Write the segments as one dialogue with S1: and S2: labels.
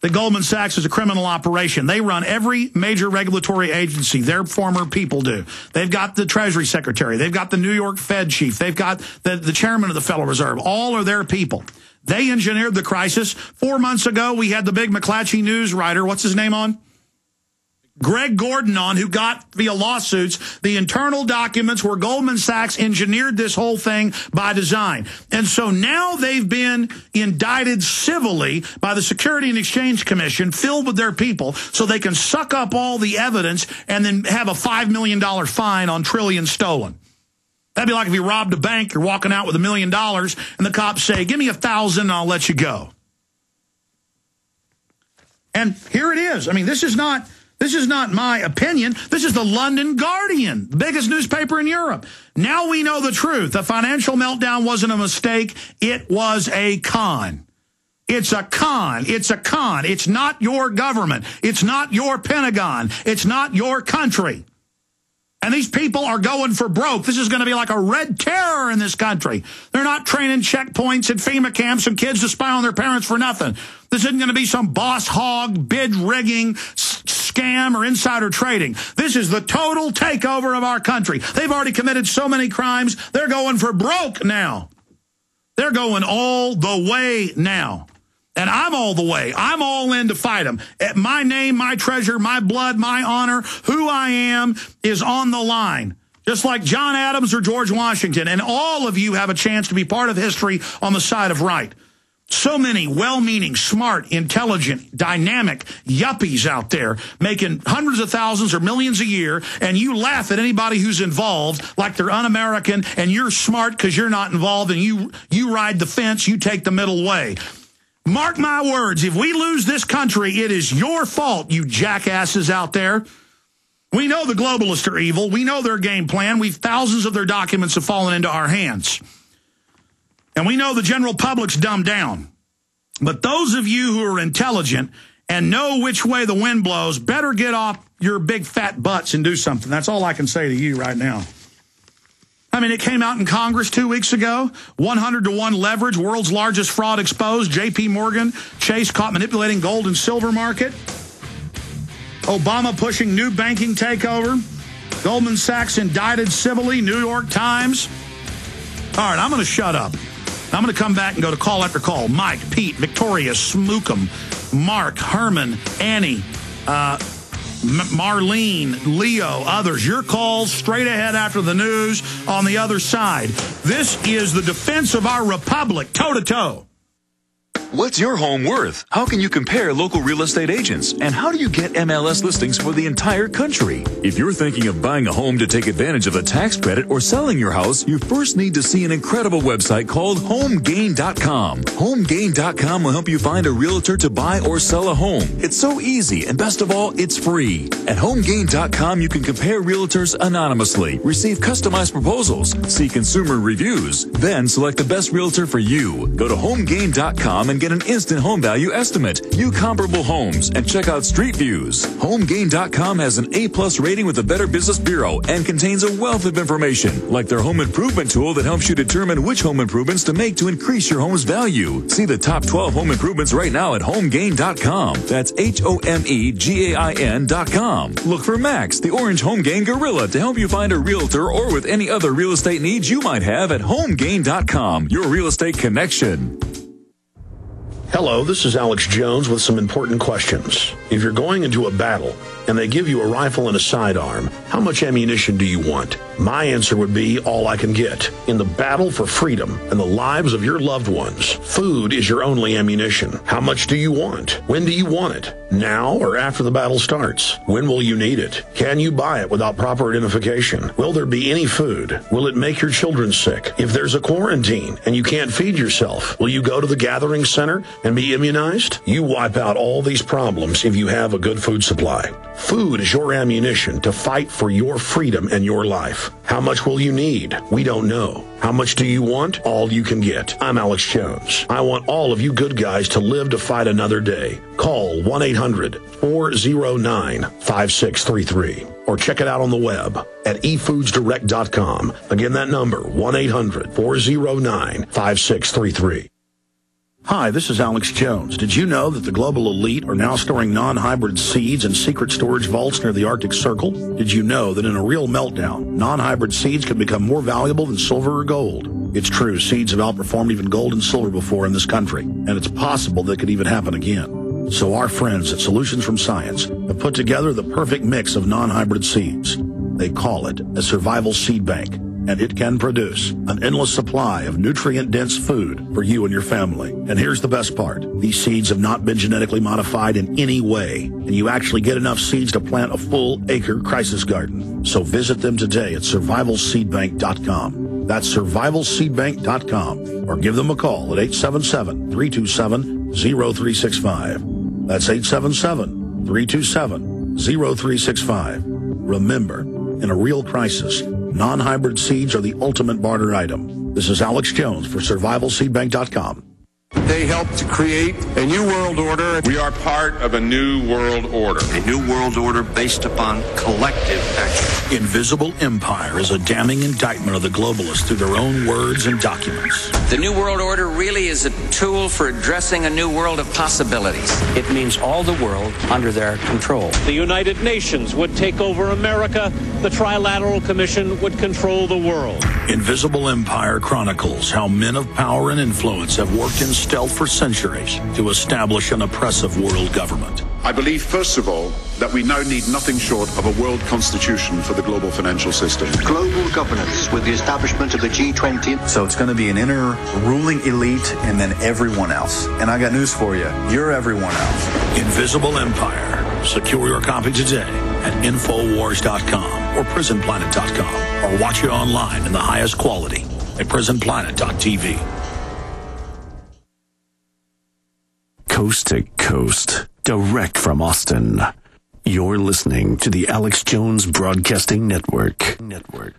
S1: that Goldman Sachs is a criminal operation. They run every major regulatory agency. Their former people do. They've got the Treasury Secretary. They've got the New York Fed chief. They've got the chairman of the Federal Reserve. All are their people. They engineered the crisis. 4 months ago, we had the big McClatchy news writer, what's his name on? Greg Gordon on, who got, via lawsuits, the internal documents where Goldman Sachs engineered this whole thing by design. And so now they've been indicted civilly by the Security and Exchange Commission, filled with their people, so they can suck up all the evidence and then have a $5 million fine on trillions stolen. That'd be like if you robbed a bank, you're walking out with $1 million, and the cops say, give me 1,000 and I'll let you go. And here it is. I mean, this is not my opinion. This is the London Guardian, the biggest newspaper in Europe. Now we know the truth. The financial meltdown wasn't a mistake. It was a con. It's a con. It's a con. It's not your government. It's not your Pentagon. It's not your country. And these people are going for broke. This is going to be like a red terror in this country. They're not training checkpoints at FEMA camps and kids to spy on their parents for nothing. This isn't going to be some boss hog, bid rigging, scam, or insider trading. This is the total takeover of our country. They've already committed so many crimes. They're going for broke now. They're going all the way now. And I'm all the way. I'm all in to fight them. My name, my treasure, my blood, my honor, who I am is on the line. Just like John Adams or George Washington. And all of you have a chance to be part of history on the side of right. So many well-meaning, smart, intelligent, dynamic yuppies out there making hundreds of thousands or millions a year, and you laugh at anybody who's involved like they're un-American, and you're smart because you're not involved, and you ride the fence, you take the middle way. Mark my words, if we lose this country, it is your fault, you jackasses out there. We know the globalists are evil. We know their game plan. Thousands of their documents have fallen into our hands. And we know the general public's dumbed down. But those of you who are intelligent and know which way the wind blows better get off your big fat butts and do something. That's all I can say to you right now. I mean, it came out in Congress 2 weeks ago. 100-to-1 leverage, world's largest fraud exposed. J.P. Morgan, Chase caught manipulating gold and silver market. Obama pushing new banking takeover. Goldman Sachs indicted civilly. New York Times. All right, I'm going to shut up. I'm going to come back and go to call after call. Mike, Pete, Victoria, Smookum, Mark, Herman, Annie, Marlene, Leo, others. Your calls straight ahead after the news on the other side. This is the defense of our republic, toe-to-toe.
S2: What's your home worth? How can you compare local real estate agents? And how do you get MLS listings for the entire country? If you're thinking of buying a home to take advantage of the tax credit or selling your house, you first need to see an incredible website called HomeGain.com. HomeGain.com will help you find a realtor to buy or sell a home. It's so easy, and best of all, it's free. At HomeGain.com, you can compare realtors anonymously, receive customized proposals, see consumer reviews, then select the best realtor for you. Go to HomeGain.com and get an instant home value estimate, view comparable homes, and check out street views. HomeGain.com has an A+ rating with the Better Business Bureau and contains a wealth of information, like their home improvement tool that helps you determine which home improvements to make to increase your home's value. See the top 12 home improvements right now at HomeGain.com. That's HomeGain.com. Look for Max, the orange HomeGain gorilla, to help you find a realtor or with any other real estate needs you might have at HomeGain.com, your real estate connection.
S3: Hello, this is Alex Jones with some important questions. If you're going into a battle and they give you a rifle and a sidearm, how much ammunition do you want? My answer would be all I can get. In the battle for freedom and the lives of your loved ones, food is your only ammunition. How much do you want? When do you want it? Now or after the battle starts? When will you need it? Can you buy it without proper identification? Will there be any food? Will it make your children sick? If there's a quarantine and you can't feed yourself, will you go to the gathering center and be immunized? You wipe out all these problems if you have a good food supply. Food is your ammunition to fight for your freedom and your life. How much will you need? We don't know. How much do you want? All you can get. I'm Alex Jones. I want all of you good guys to live to fight another day. Call 1-800-409-5633 or check it out on the web at efoodsdirect.com. Again, that number, 1-800-409-5633. Hi, this is Alex Jones. Did you know that the global elite are now storing non-hybrid seeds in secret storage vaults near the Arctic Circle? Did you know that in a real meltdown, non-hybrid seeds can become more valuable than silver or gold? It's true, seeds have outperformed even gold and silver before in this country, and it's possible that could even happen again. So our friends at Solutions from Science have put together the perfect mix of non-hybrid seeds. They call it a survival seed bank, and it can produce an endless supply of nutrient-dense food for you and your family. And here's the best part. These seeds have not been genetically modified in any way, and you actually get enough seeds to plant a full-acre crisis garden. So visit them today at survivalseedbank.com. That's survivalseedbank.com, or give them a call at 877-327-0365. That's 877-327-0365. Remember, in a real crisis, non-hybrid seeds are the ultimate barter item. This is Alex Jones for survivalseedbank.com.
S4: They helped to create a new world order.
S5: We are part of a new world order.
S6: A new world order based upon collective action.
S3: Invisible Empire is a damning indictment of the globalists through their own words and documents.
S7: The new world order really is a tool for addressing a new world of possibilities.
S8: It means all the world under their control.
S9: The United Nations would take over America. The Trilateral Commission would control the world.
S3: Invisible Empire chronicles how men of power and influence have worked in stealth for centuries to establish an oppressive world government.
S5: I believe, first of all, that we now need nothing short of a world constitution for the global financial system.
S6: Global governance with the establishment of the G20.
S10: So it's going to be an inner ruling elite and then everyone else. And I got news for you. You're everyone else.
S3: Invisible Empire. Secure your copy today at Infowars.com or PrisonPlanet.com, or watch it online in the highest quality at PrisonPlanet.tv.
S11: Coast to coast, direct from Austin. You're listening to the Alex Jones Broadcasting Network.
S12: Interchanging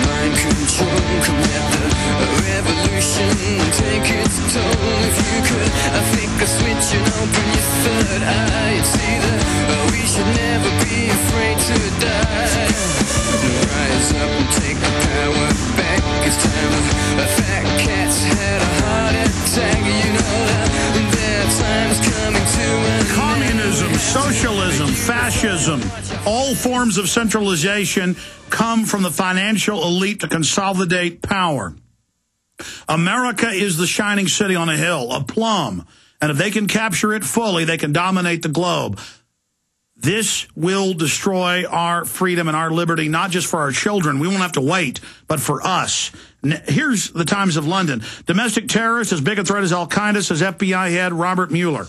S12: mind control, come let the revolution take its toll. If you could flick a switch and open your third eye, you'd see that we should never be afraid to die. Rise up and take the power back. It's time a fat cat's had a heart attack. You know that their time's coming to an
S1: Communism, socialism, fascism, all forms of centralization come from the financial elite to consolidate power. America is the shining city on a hill, a plum, and if they can capture it fully, they can dominate the globe. This will destroy our freedom and our liberty, not just for our children. We won't have to wait, but for us. Here's the Times of London. Domestic terrorists as big a threat as Al-Qaeda, says FBI head Robert Mueller.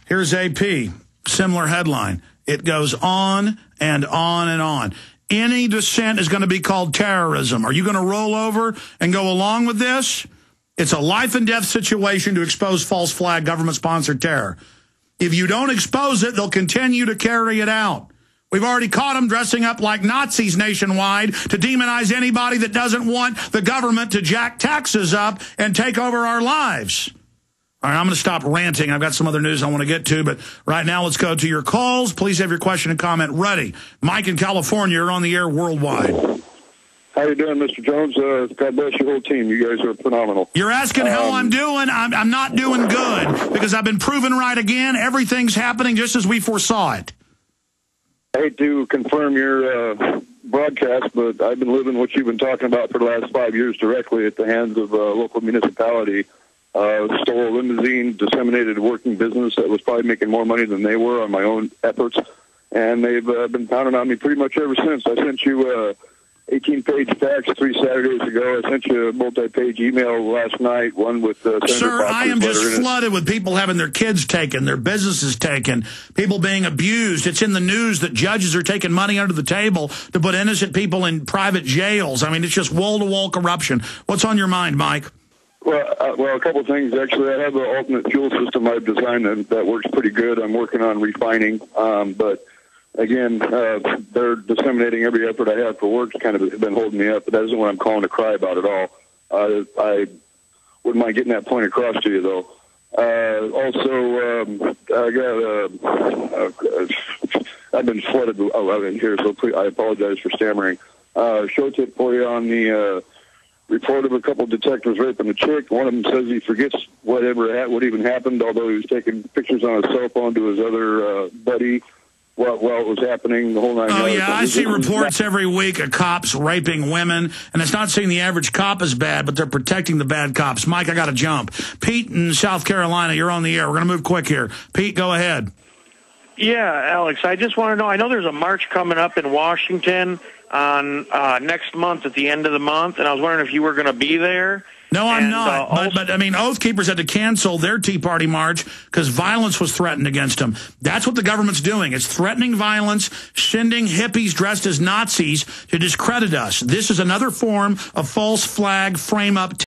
S1: Here's AP, similar headline. It goes on and on and on. Any dissent is going to be called terrorism. Are you going to roll over and go along with this? It's a life and death situation to expose false flag government-sponsored terror. If you don't expose it, they'll continue to carry it out. We've already caught them dressing up like Nazis nationwide to demonize anybody that doesn't want the government to jack taxes up and take over our lives. All right, I'm going to stop ranting. I've got some other news I want to get to, but right now let's go to your calls. Please have your question and comment ready. Mike in California, you're on the air worldwide.
S13: How you doing, Mr. Jones? God bless your whole team. You guys are phenomenal.
S1: You're asking how I'm doing. I'm not doing good because I've been proven right again. Everything's happening just as we foresaw it.
S13: I hate to confirm your broadcast, but I've been living what you've been talking about for the last 5 years directly at the hands of a local municipality. Stole a limousine, disseminated a working business that was probably making more money than they were on my own efforts. And they've been pounding on me pretty much ever since. I sent you 18-page fax 3 Saturdays ago. I sent you a multi-page email last night, one with Senator
S1: Sir,
S13: Fox's
S1: I am just
S13: letter in it.
S1: flooded with people having their kids taken, their businesses taken, people being abused. It's in the news that judges are taking money under the table to put innocent people in private jails. I mean, it's just wall-to-wall corruption. What's on your mind, Mike?
S13: Well, a couple of things, actually. I have an alternate fuel system I've designed that works pretty good. I'm working on refining, but again, they're disseminating every effort I have for work. Kind of been holding me up, but that isn't what I'm calling to cry about at all. I wouldn't mind getting that point across to you, though. Also, I got I've been flooded in here, so please, I apologize for stammering. Show tip for you on the report of a couple of detectives raping a chick. One of them says he forgets what even happened, although he was taking pictures on his cell phone to his other buddy while it was happening, the whole nine yards.
S1: Oh, yeah, I see reports every week of cops raping women, and it's not saying the average cop is bad, but they're protecting the bad cops. Mike, I got to jump. Pete in South Carolina, you're on the air. We're going to move quick here. Pete, go ahead.
S14: Yeah, Alex, I just want to know, I know there's a march coming up in Washington on next month at the end of the month, and I was wondering if you were going to be there.
S1: No, I'm not. But I mean, Oath Keepers had to cancel their Tea Party march because violence was threatened against them. That's what the government's doing. It's threatening violence, sending hippies dressed as Nazis to discredit us. This is another form of false flag frame-up